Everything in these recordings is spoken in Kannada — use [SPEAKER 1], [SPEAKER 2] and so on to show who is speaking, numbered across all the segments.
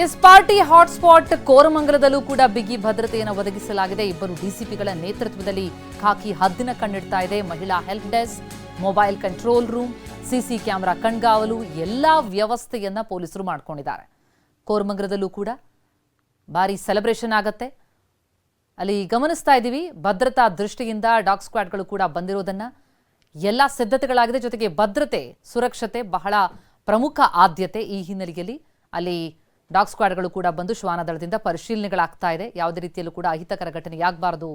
[SPEAKER 1] ಎಸ್ ಪಾರ್ಟಿ ಹಾಟ್ಸ್ಪಾಟ್ ಕೋರಮಂಗಲದಲ್ಲೂ ಕೂಡ ಬಿಗಿ ಭದ್ರತೆಯನ್ನು ಒದಗಿಸಲಾಗಿದೆ. ಇಬ್ಬರು ಡಿಸಿಪಿಗಳ ನೇತೃತ್ವದಲ್ಲಿ ಖಾಕಿ ಹದ್ದಿನ ಕಣ್ಣಿಡ್ತಾ ಇದೆ. ಮಹಿಳಾ help desk, mobile control room, CC camera ಕಣ್ಗಾವಲು ಎಲ್ಲಾ ವ್ಯವಸ್ಥೆಯನ್ನ ಪೊಲೀಸರು ಮಾಡಿಕೊಂಡಿದ್ದಾರೆ. ಕೋರಮಂಗಲದಲ್ಲೂ ಕೂಡ ಭಾರಿ ಸೆಲೆಬ್ರೇಷನ್ ಆಗತ್ತೆ. ಅಲ್ಲಿ ಗಮನಿಸ್ತಾ ಇದ್ದೀವಿ, ಭದ್ರತಾ ದೃಷ್ಟಿಯಿಂದ ಡಾಗ್ ಸ್ಕ್ವಾಡ್ಗಳು ಕೂಡ ಬಂದಿರೋದನ್ನ ಎಲ್ಲ ಸಿದ್ಧತೆಗಳಾಗಿದೆ. ಜೊತೆಗೆ ಭದ್ರತೆ, ಸುರಕ್ಷತೆ ಬಹಳ ಪ್ರಮುಖ ಆದ್ಯತೆ. ಈ ಹಿನ್ನೆಲೆಯಲ್ಲಿ ಅಲ್ಲಿ ಡಾಗ್ ಸ್ಕ್ವಾಡ್ಗಳು ಕೂಡ ಬಂದು ಶ್ವಾನದಳದಿಂದ ಪರಿಶೀಲನೆಗಳಾಗ್ತಾ ಇದೆ. ಯಾವುದೇ ರೀತಿಯಲ್ಲೂ ಕೂಡ ಅಹಿತಕರ ಘಟನೆಯಾಗಬಾರ್ದು,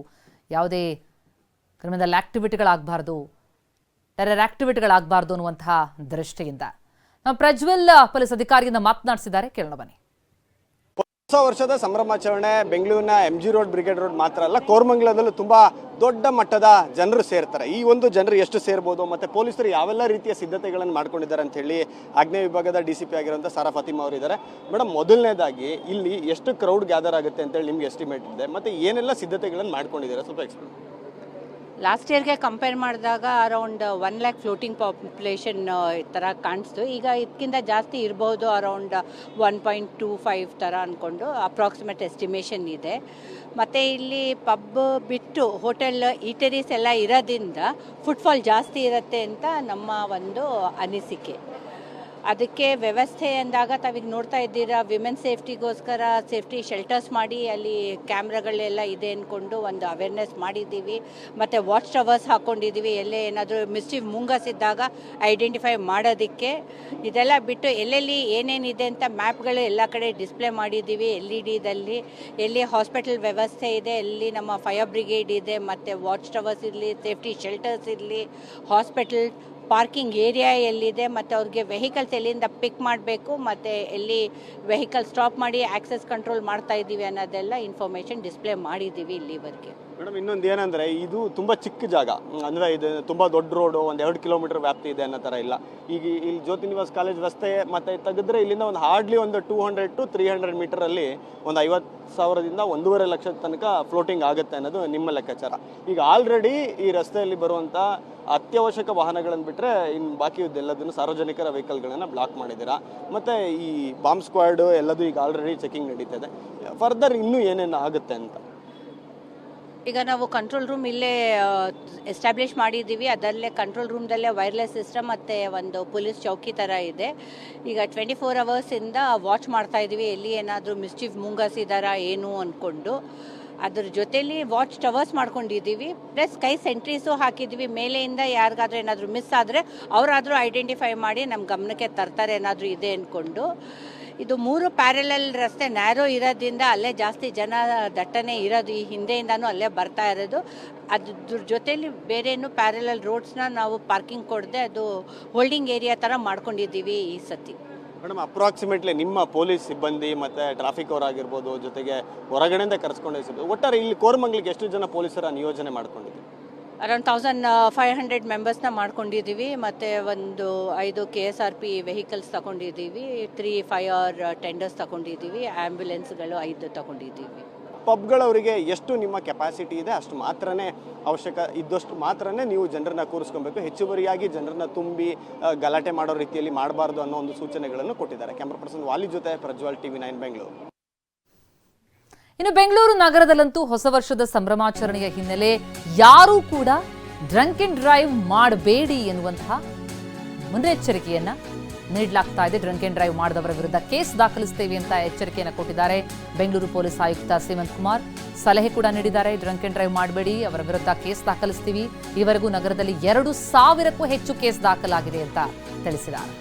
[SPEAKER 1] ಯಾವುದೇ ಕ್ರಿಮಿನಲ್ ಆಕ್ಟಿವಿಟಿಗಳಾಗಬಾರ್ದು, ಟೆರರ್ ಆಕ್ಟಿವಿಟಿಗಳಾಗಬಾರ್ದು ಅನ್ನುವಂತಹ ದೃಷ್ಟಿಯಿಂದ ನಾವು ಪ್ರಜ್ವಲ್ ಪೊಲೀಸ್ ಅಧಿಕಾರಿಯಿಂದ ಮಾತನಾಡಿಸಿದ್ದಾರೆ. ಕೇಳೋಣ ಬನ್ನಿ.
[SPEAKER 2] ಹೊಸ ವರ್ಷದ ಸಂಭ್ರಮಾಚರಣೆ ಬೆಂಗಳೂರಿನ MG ರೋಡ್, ಬ್ರಿಗೇಡ್ ರೋಡ್ ಮಾತ್ರ ಅಲ್ಲ, ಕೋರಮಂಗಲದಲ್ಲೂ ತುಂಬಾ ದೊಡ್ಡ ಮಟ್ಟದ ಜನರು ಸೇರ್ತಾರೆ. ಈ ಒಂದು ಜನರು ಎಷ್ಟು ಸೇರ್ಬೋದು ಮತ್ತೆ ಪೊಲೀಸರು ಯಾವೆಲ್ಲ ರೀತಿಯ ಸಿದ್ಧತೆಗಳನ್ನು ಮಾಡ್ಕೊಂಡಿದ್ದಾರೆ ಅಂತ ಹೇಳಿ ಆಗ್ನೇಯ ವಿಭಾಗದ DCP ಆಗಿರುವಂಥ ಸಾರಾ ಫಾತಿಮಾ ಅವರು ಇದ್ದಾರೆ. ಮೇಡಮ್, ಮೊದಲನೇದಾಗಿ ಇಲ್ಲಿ ಎಷ್ಟು ಕ್ರೌಡ್ ಗ್ಯಾದರ್ ಆಗುತ್ತೆ ಅಂತ ಹೇಳಿ ನಿಮ್ಗೆ ಎಸ್ಟಿಮೇಟ್ ಇದೆ, ಮತ್ತೆ ಏನೆಲ್ಲ ಸಿದ್ಧತೆಗಳನ್ನು ಮಾಡ್ಕೊಂಡಿದ್ದಾರೆ ಸ್ವಲ್ಪ ಎಕ್ಸ್ಪ್ಲೇನ್.
[SPEAKER 3] ಲಾಸ್ಟ್ ಇಯರ್ಗೆ ಕಂಪೇರ್ ಮಾಡಿದಾಗ ಅರೌಂಡ್ 1 lakh ಫ್ಲೋಟಿಂಗ್ ಪಾಪ್ಯುಲೇಷನ್ ಥರ ಕಾಣಿಸ್ತು. ಈಗ ಇದಕ್ಕಿಂತ ಜಾಸ್ತಿ ಇರ್ಬೋದು, ಅರೌಂಡ್ 1.25 ಥರ ಅಂದ್ಕೊಂಡು ಅಪ್ರಾಕ್ಸಿಮೇಟ್ ಎಸ್ಟಿಮೇಷನ್ ಇದೆ. ಮತ್ತು ಇಲ್ಲಿ ಪಬ್ ಬಿಟ್ಟು ಹೋಟೆಲ್, ಈಟರೀಸ್ ಎಲ್ಲ ಇರೋದ್ರಿಂದ ಫುಟ್ಫಾಲ್ ಜಾಸ್ತಿ ಇರುತ್ತೆ ಅಂತ ನಮ್ಮ ಒಂದು ಅನಿಸಿಕೆ. ಅದಕ್ಕೆ ವ್ಯವಸ್ಥೆ ಅಂದಾಗ ತಾವೀಗ ನೋಡ್ತಾ ಇದ್ದೀರಾ, ವಿಮೆನ್ ಸೇಫ್ಟಿಗೋಸ್ಕರ ಸೇಫ್ಟಿ ಶೆಲ್ಟರ್ಸ್ ಮಾಡಿ ಅಲ್ಲಿ ಕ್ಯಾಮ್ರಾಗಳೆಲ್ಲ ಇದೆ ಅಂದ್ಕೊಂಡು ಒಂದು ಅವೇರ್ನೆಸ್ ಮಾಡಿದ್ದೀವಿ. ಮತ್ತು ವಾಚ್ ಟವರ್ಸ್ ಹಾಕ್ಕೊಂಡಿದ್ದೀವಿ, ಎಲ್ಲೇ ಏನಾದರೂ ಮಿಸ್ಚೀವ್ ಮುಂಗಸ್ ಇದ್ದಾಗ ಐಡೆಂಟಿಫೈ ಮಾಡೋದಕ್ಕೆ. ಇದೆಲ್ಲ ಬಿಟ್ಟು ಎಲ್ಲೆಲ್ಲಿ ಏನೇನಿದೆ ಅಂತ ಮ್ಯಾಪ್ಗಳು ಎಲ್ಲ ಕಡೆ ಡಿಸ್ಪ್ಲೇ ಮಾಡಿದ್ದೀವಿ. LED ಎಲ್ಲಿ ಹಾಸ್ಪಿಟಲ್ ವ್ಯವಸ್ಥೆ ಇದೆ, ಎಲ್ಲಿ ನಮ್ಮ ಫೈರ್ ಬ್ರಿಗೇಡ್ ಇದೆ, ಮತ್ತು ವಾಚ್ ಟವರ್ಸ್ ಇರಲಿ, ಸೇಫ್ಟಿ ಶೆಲ್ಟರ್ಸ್ ಇರಲಿ, ಹಾಸ್ಪಿಟಲ್ ಪಾರ್ಕಿಂಗ್ ಏರಿಯಾ ಎಲ್ಲಿದೆ, ಮತ್ತು ಅವ್ರಿಗೆ ವೆಹಿಕಲ್ಸ್ ಎಲ್ಲಿಂದ ಪಿಕ್ ಮಾಡಬೇಕು, ಮತ್ತು ಎಲ್ಲಿ ವೆಹಿಕಲ್ ಸ್ಟಾಪ್ ಮಾಡಿ ಆಕ್ಸೆಸ್ ಕಂಟ್ರೋಲ್ ಮಾಡ್ತಾ ಇದ್ದೀವಿ ಅನ್ನೋದೆಲ್ಲ ಇನ್ಫಾರ್ಮೇಷನ್ ಡಿಸ್ಪ್ಲೇ ಮಾಡಿದ್ದೀವಿ ಇಲ್ಲಿವರೆಗೆ.
[SPEAKER 2] ಮೇಡಮ್, ಇನ್ನೊಂದು ಏನಂದರೆ ಇದು ತುಂಬ ಚಿಕ್ಕ ಜಾಗ, ಅಂದರೆ ಇದು ತುಂಬ ದೊಡ್ಡ ರೋಡು, ಒಂದು 2 ಕಿಲೋಮೀಟರ್ ವ್ಯಾಪ್ತಿ ಇದೆ ಅನ್ನೋ ಥರ ಇಲ್ಲ. ಈಗ ಇಲ್ಲಿ ಜ್ಯೋತಿ ನಿವಾಸ್ ಕಾಲೇಜ್ ರಸ್ತೆ ಮತ್ತು ತೆಗೆದ್ರೆ ಇಲ್ಲಿಂದ ಒಂದು ಹಾರ್ಡ್ಲಿ ಒಂದು 200 to 300 ಮೀಟರಲ್ಲಿ ಒಂದು 50,000ದಿಂದ 1.5 ಲಕ್ಷದ ತನಕ ಫ್ಲೋಟಿಂಗ್ ಆಗುತ್ತೆ ಅನ್ನೋದು ನಿಮ್ಮ ಲೆಕ್ಕಾಚಾರ. ಈಗ ಆಲ್ರೆಡಿ ಈ ರಸ್ತೆಯಲ್ಲಿ ಬರುವಂಥ ಅತ್ಯವಶ್ಯಕ ವಾಹನಗಳನ್ನು ಬಿಟ್ಟರೆ ಇನ್ನು ಬಾಕಿ ಎಲ್ಲದನ್ನು ಸಾರ್ವಜನಿಕರ ವೆಹಿಕಲ್ಗಳನ್ನು ಬ್ಲಾಕ್ ಮಾಡಿದ್ದೀರಾ. ಮತ್ತು ಈ ಬಾಂಬ್ ಸ್ಕ್ವಾಡ್ ಎಲ್ಲದೂ ಈಗ ಆಲ್ರೆಡಿ ಚೆಕಿಂಗ್ ನಡೀತದೆ. ಫರ್ದರ್ ಇನ್ನೂ ಏನೇನು ಆಗುತ್ತೆ ಅಂತ
[SPEAKER 3] ಈಗ ನಾವು ಕಂಟ್ರೋಲ್ ರೂಮ್ ಇಲ್ಲೇ ಎಸ್ಟಾಬ್ಲಿಷ್ ಮಾಡಿದ್ದೀವಿ. ಅದರಲ್ಲೇ ಕಂಟ್ರೋಲ್ ರೂಮ್ದಲ್ಲೇ ವೈರ್ಲೆಸ್ ಸಿಸ್ಟಮ್ ಮತ್ತು ಒಂದು ಪೊಲೀಸ್ ಚೌಕಿ ಥರ ಇದೆ. ಈಗ 24 ಅವರ್ಸಿಂದ ವಾಚ್ ಮಾಡ್ತಾ ಇದ್ದೀವಿ, ಎಲ್ಲಿ ಏನಾದರೂ ಮಿಸ್ಚೀಫ್ ಮುಂಗಸ್ ಇದ್ದಾರಾ ಏನು ಅಂದ್ಕೊಂಡು. ಅದ್ರ ಜೊತೆಲಿ ವಾಚ್ ಟವರ್ಸ್ ಮಾಡ್ಕೊಂಡಿದ್ದೀವಿ, ಪ್ಲಸ್ ಕೈ ಸೆಂಟ್ರೀಸು ಹಾಕಿದ್ದೀವಿ. ಮೇಲೆಯಿಂದ ಯಾರಿಗಾದ್ರೂ ಏನಾದರೂ ಮಿಸ್ ಆದರೆ ಅವರಾದರೂ ಐಡೆಂಟಿಫೈ ಮಾಡಿ ನಮ್ಮ ಗಮನಕ್ಕೆ ತರ್ತಾರೆ ಏನಾದರೂ ಇದೆ ಅಂದ್ಕೊಂಡು. ಇದು 3 ಪ್ಯಾರಲಲ್ ರಸ್ತೆ ನ್ಯಾರೋ ಇರೋದ್ರಿಂದ ಅಲ್ಲೇ ಜಾಸ್ತಿ ಜನ ದಟ್ಟಣೆ ಇರೋದು, ಈ ಹಿಂದೆಯಿಂದನೂ ಅಲ್ಲೇ ಬರ್ತಾ ಇರೋದು. ಅದ್ರ ಜೊತೆಲಿ ಬೇರೇನು ಪ್ಯಾರಲಲ್ ರೋಡ್ಸ್ನ ನಾವು ಪಾರ್ಕಿಂಗ್ ಕೊಡದೆ ಅದು ಹೋಲ್ಡಿಂಗ್ ಏರಿಯಾ ಥರ ಮಾಡ್ಕೊಂಡಿದ್ದೀವಿ ಈ ಸತಿ.
[SPEAKER 2] ಮೇಡಮ್, ಅಪ್ರಾಕ್ಸಿಮೇಟ್ಲಿ ನಿಮ್ಮ ಪೊಲೀಸ್ ಸಿಬ್ಬಂದಿ ಮತ್ತು ಟ್ರಾಫಿಕ್ ಅವರಾಗಿರ್ಬೋದು, ಜೊತೆಗೆ ಹೊರಗಡೆಯಿಂದ ಕರೆಸ್ಕೊಂಡೇ ಸಿಬ್ಬಂದಿ, ಒಟ್ಟಾರೆ ಇಲ್ಲಿ ಕೋರಮಂಗಲಿಗೆ ಎಷ್ಟು ಜನ ಪೊಲೀಸರ ನಿಯೋಜನೆ ಮಾಡ್ಕೊಂಡಿದ್ದೀವಿ?
[SPEAKER 3] ಅರೌಂಡ್ 1500 ಮೆಂಬರ್ಸ್ನ ಮಾಡ್ಕೊಂಡಿದ್ದೀವಿ. ಮತ್ತು ಒಂದು 5 KSRP ವೆಹಿಕಲ್ಸ್ ತಗೊಂಡಿದ್ದೀವಿ, 3 ಫೈರ್ ಟೆಂಡರ್ಸ್ ತಗೊಂಡಿದ್ದೀವಿ, ಆ್ಯಂಬುಲೆನ್ಸ್ಗಳು 5 ತಗೊಂಡಿದ್ದೀವಿ.
[SPEAKER 2] ಪಬ್ಗಳವರಿಗೆ ಎಷ್ಟು ನಿಮ್ಮ ಕೆಪಾಸಿಟಿ ಇದೆ ಅಷ್ಟು ಮಾತ್ರನೇ ಅವಶ್ಯಕ ಇದ್ದಷ್ಟು ಮಾತ್ರನೇ ನೀವು ಜನರನ್ನ ಕೂರಿಸ್ಕೊಬೇಕು, ಹೆಚ್ಚುವರಿಯಾಗಿ ಜನರನ್ನ ತುಂಬಿ ಗಲಾಟೆ ಮಾಡೋ ರೀತಿಯಲ್ಲಿ ಮಾಡಬಾರ್ದು ಅನ್ನೋ ಒಂದು ಸೂಚನೆಗಳನ್ನು ಕೊಟ್ಟಿದ್ದಾರೆ. ಕ್ಯಾಮ್ರಾ ಪರ್ಸನ್ ವಾಲಿ ಜೊತೆ ಪ್ರಜ್ವಲ್, TV9 ಬೆಂಗಳೂರು.
[SPEAKER 1] ಇನ್ನು ಬೆಂಗಳೂರು ನಗರದಲ್ಲಂತೂ ಹೊಸ ವರ್ಷದ ಸಂಭ್ರಮಾಚರಣೆಯ ಹಿನ್ನೆಲೆ ಯಾರೂ ಕೂಡ ಡ್ರಂಕ್ ಅಂಡ್ ಡ್ರೈವ್ ಮಾಡಬೇಡಿ ಎನ್ನುವಂತಹ ಮುನ್ನೆಚ್ಚರಿಕೆಯನ್ನ ನೀಡಲಾಗ್ತಾ ಇದೆ. ಡ್ರಂಕ್ ಅಂಡ್ ಡ್ರೈವ್ ಮಾಡಿದವರ ವಿರುದ್ಧ ಕೇಸ್ ದಾಖಲಿಸುತ್ತೇವೆ ಅಂತ ಎಚ್ಚರಿಕೆಯನ್ನು ಕೊಟ್ಟಿದ್ದಾರೆ ಬೆಂಗಳೂರು ಪೊಲೀಸ್ ಆಯುಕ್ತ ಸೀಮಂತ್ ಕುಮಾರ್. ಸಲಹೆ ಕೂಡ ನೀಡಿದ್ದಾರೆ, ಡ್ರಂಕ್ ಅಂಡ್ ಡ್ರೈವ್ ಮಾಡಬೇಡಿ, ಅವರ ವಿರುದ್ಧ ಕೇಸ್ ದಾಖಲಿಸ್ತೀವಿ. ಈವರೆಗೂ ನಗರದಲ್ಲಿ 2,000ಕ್ಕೂ ಹೆಚ್ಚು ಕೇಸ್ ದಾಖಲಾಗಿದೆ ಅಂತ ತಿಳಿಸಿದ್ದಾರೆ.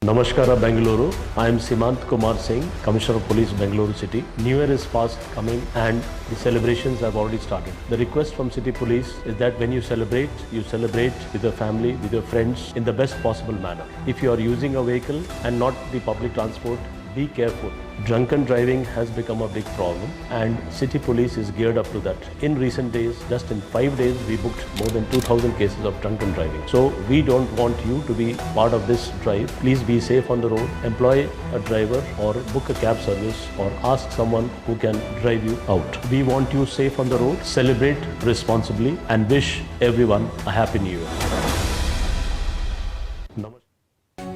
[SPEAKER 4] Namaskara Bengaluru. I am Simant Kumar Singh, Commissioner of Police, Bengaluru City. New Year is fast coming and the celebrations have already started. The request from City Police is that when you celebrate with your family, with your friends in the best possible manner. If you are using a vehicle and not the public transport, be careful. Drunken driving has become a big problem and City Police is geared up to that. In recent days, just in 5 days, we booked more than 2,000 cases of drunken driving. So we don't want you to be part of this drive. Please be safe on the road. Employ a driver or book a cab service or ask someone who can drive you out. We want you safe on the road. Celebrate responsibly and wish everyone a happy new year.